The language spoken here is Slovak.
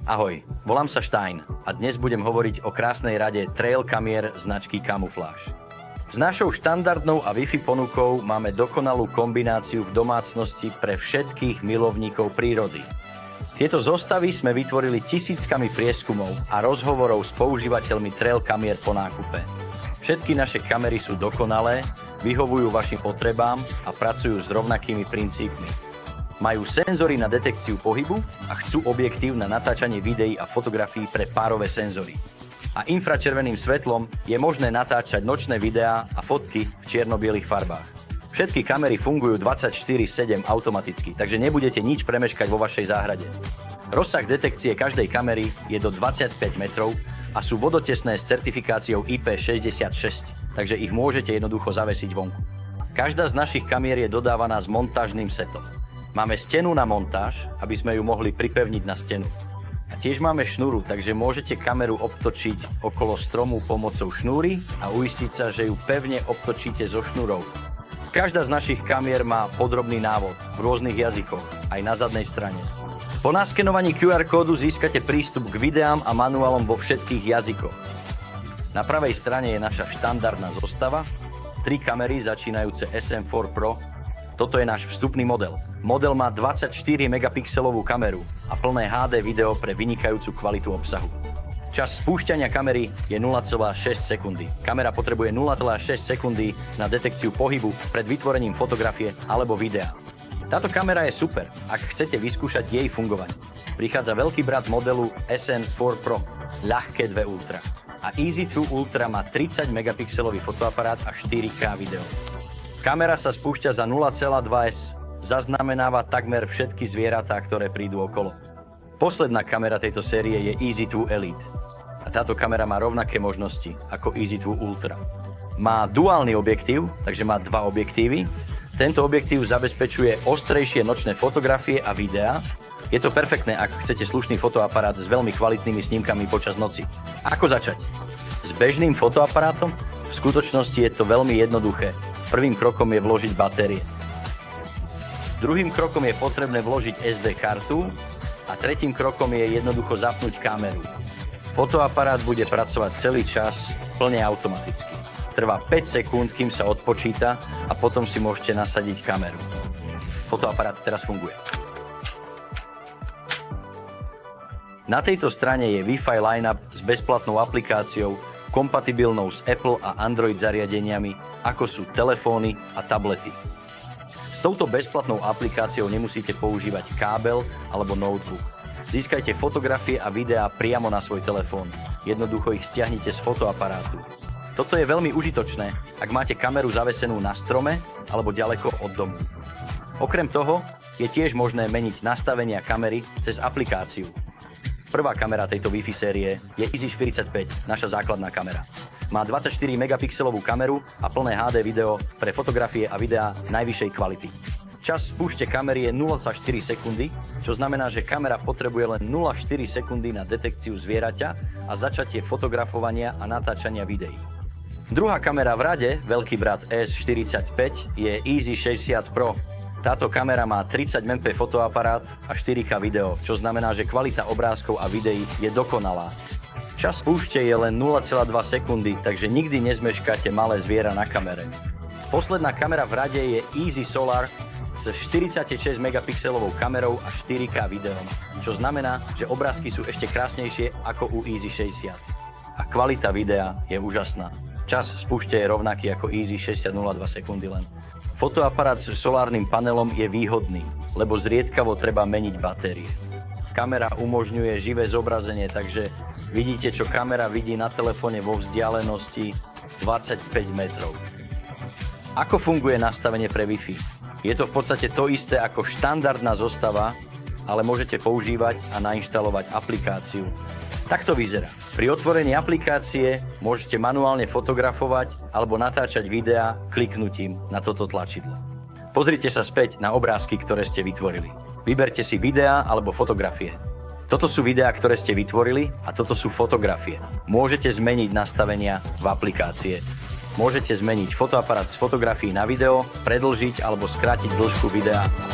Ahoj, volám sa Stein a dnes budem hovoriť o krásnej rade trail kamier značky Camouflage. S našou štandardnou a Wi-Fi ponukou máme dokonalú kombináciu v domácnosti pre všetkých milovníkov prírody. Tieto zostavy sme vytvorili tisíckami prieskumov a rozhovorov s používateľmi trail kamier po nákupe. Všetky naše kamery sú dokonalé, vyhovujú vašim potrebám a pracujú s rovnakými princípmi. Majú senzory na detekciu pohybu a chcú objektív na natáčanie videí a fotografií pre párové senzory. A infračerveným svetlom je možné natáčať nočné videá a fotky v čierno-bielých farbách. Všetky kamery fungujú 24/7 automaticky, takže nebudete nič premeškať vo vašej záhrade. Rozsah detekcie každej kamery je do 25 metrov a sú vodotesné s certifikáciou IP66, takže ich môžete jednoducho zavesiť vonku. Každá z našich kamier je dodávaná s montážnym setom. Máme stenu na montáž, aby sme ju mohli pripevniť na stenu. A tiež máme šnúru, takže môžete kameru obtočiť okolo stromu pomocou šnúry a uistiť sa, že ju pevne obtočíte so šnúrou. Každá z našich kamier má podrobný návod v rôznych jazykoch, aj na zadnej strane. Po naskenovaní QR kódu získate prístup k videám a manuálom vo všetkých jazykoch. Na pravej strane je naša štandardná zostava, 3 kamery začínajúce SM4 Pro. Toto je náš vstupný model. Model má 24 megapixelovú kameru a plné HD video pre vynikajúcu kvalitu obsahu. Čas spúšťania kamery je 0,6 sekundy. Kamera potrebuje 0,6 sekundy na detekciu pohybu pred vytvorením fotografie alebo videa. Táto kamera je super, ak chcete vyskúšať jej fungovanie. Prichádza veľký brat modelu SN4 Pro, ľahké 2 Ultra. A Easy2 Ultra má 30 megapixelový fotoaparát a 4K video. Kamera sa spúšťa za 0,2S, zaznamenáva takmer všetky zvieratá, ktoré prídu okolo. Posledná kamera tejto série je Easy2 Elite. A táto kamera má rovnaké možnosti ako Easy2 Ultra. Má duálny objektív, takže má 2 objektívy. Tento objektív zabezpečuje ostrejšie nočné fotografie a videá. Je to perfektné, ak chcete slušný fotoaparát s veľmi kvalitnými snímkami počas noci. Ako začať? S bežným fotoaparátom? V skutočnosti je to veľmi jednoduché. Prvým krokom je vložiť batérie. Druhým krokom je potrebné vložiť SD kartu a tretím krokom je jednoducho zapnúť kameru. Fotoaparát bude pracovať celý čas plne automaticky. Trvá 5 sekúnd, kým sa odpočíta a potom si môžete nasadiť kameru. Fotoaparát teraz funguje. Na tejto strane je Wi-Fi lineup s bezplatnou aplikáciou, kompatibilnou s Apple a Android zariadeniami, ako sú telefóny a tablety. S touto bezplatnou aplikáciou nemusíte používať kábel alebo notebook. Získajte fotografie a videá priamo na svoj telefón. Jednoducho ich stiahnite z fotoaparátu. Toto je veľmi užitočné, ak máte kameru zavesenú na strome alebo ďaleko od domu. Okrem toho je tiež možné meniť nastavenia kamery cez aplikáciu. Prvá kamera tejto Wi-Fi série je Easy45, naša základná kamera. Má 24 megapixelovú kameru a plné HD video pre fotografie a videá najvyššej kvality. Čas spúšte kamery je 0,4 sekundy, čo znamená, že kamera potrebuje len 0,4 sekundy na detekciu zvieraťa a začatie fotografovania a natáčania videí. Druhá kamera v rade, veľký brat S45, je Easy60 Pro. Táto kamera má 30 MP fotoaparát a 4K video, čo znamená, že kvalita obrázkov a videí je dokonalá. Čas spúšte je len 0,2 sekundy, takže nikdy nezmeškáte malé zviera na kamere. Posledná kamera v rade je Easy Solar s 46 megapixelovou kamerou a 4K videom, čo znamená, že obrázky sú ešte krásnejšie ako u Easy60. A kvalita videa je úžasná. Čas spúšte je rovnaký ako Easy60 0,2 sekundy len. Fotoaparát s solárnym panelom je výhodný, lebo zriedkavo treba meniť batérie. Kamera umožňuje živé zobrazenie, takže vidíte, čo kamera vidí na telefóne vo vzdialenosti 25 metrov. Ako funguje nastavenie pre Wi-Fi? Je to v podstate to isté ako štandardná zostava, ale môžete používať a nainštalovať aplikáciu. Tak to vyzerá. Pri otvorení aplikácie môžete manuálne fotografovať alebo natáčať videá kliknutím na toto tlačidlo. Pozrite sa späť na obrázky, ktoré ste vytvorili. Vyberte si videá alebo fotografie. Toto sú videá, ktoré ste vytvorili a toto sú fotografie. Môžete zmeniť nastavenia v aplikácie. Môžete zmeniť fotoaparát z fotografií na video, predĺžiť alebo skrátiť dĺžku videa a